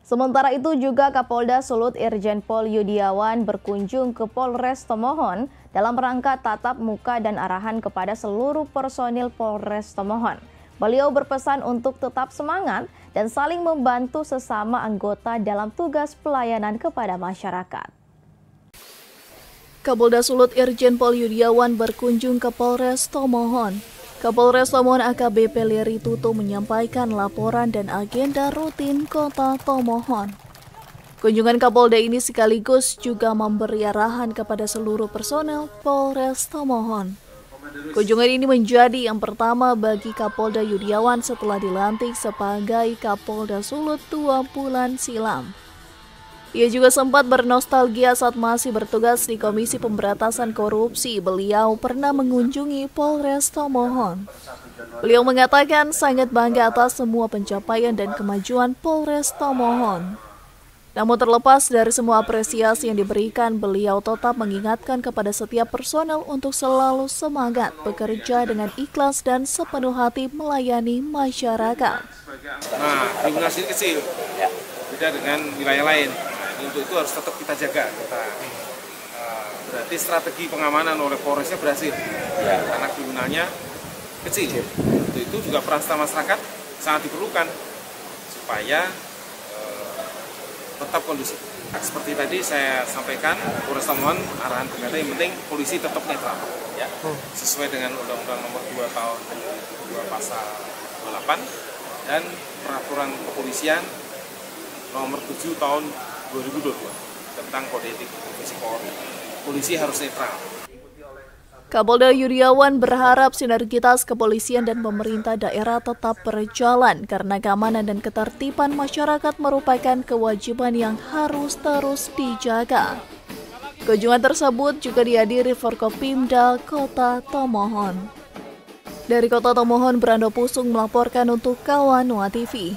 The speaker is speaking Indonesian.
Sementara itu juga Kapolda Sulut Irjen Pol Yudiawan berkunjung ke Polres Tomohon dalam rangka tatap muka dan arahan kepada seluruh personil Polres Tomohon. Beliau berpesan untuk tetap semangat dan saling membantu sesama anggota dalam tugas pelayanan kepada masyarakat. Kapolda Sulut Irjen Pol Yudiawan berkunjung ke Polres Tomohon. Kapolres Tomohon AKBP Leri Tutu menyampaikan laporan dan agenda rutin Kota Tomohon. Kunjungan Kapolda ini sekaligus juga memberi arahan kepada seluruh personel Polres Tomohon. Kunjungan ini menjadi yang pertama bagi Kapolda Yudiawan setelah dilantik sebagai Kapolda Sulut 2 bulan silam. Ia juga sempat bernostalgia saat masih bertugas di Komisi Pemberantasan Korupsi. Beliau pernah mengunjungi Polres Tomohon. Beliau mengatakan sangat bangga atas semua pencapaian dan kemajuan Polres Tomohon. Namun terlepas dari semua apresiasi yang diberikan, beliau tetap mengingatkan kepada setiap personel untuk selalu semangat bekerja dengan ikhlas dan sepenuh hati melayani masyarakat. Nah, kriminalisasi kecil, beda dengan wilayah lain. Untuk itu harus tetap kita jaga. Berarti strategi pengamanan oleh Polresnya berhasil, karena kriminalnya kecil. Untuk itu juga peran serta masyarakat sangat diperlukan supaya tetap kondusif. Seperti tadi saya sampaikan, Polres Tomohon arahan ternyata yang penting polisi tetap netral, sesuai dengan Undang-Undang Nomor 2 Tahun 2002 Pasal 28 dan Peraturan Kepolisian Nomor 7 Tahun 2022 tentang kode etik profesi Polri. Polisi harus netral. Kapolda Yudiawan berharap sinergitas kepolisian dan pemerintah daerah tetap berjalan karena keamanan dan ketertiban masyarakat merupakan kewajiban yang harus terus dijaga. Kunjungan tersebut juga dihadiri Forkopimda Kota Tomohon. Dari Kota Tomohon, Brando Pusung melaporkan untuk Kawanua TV.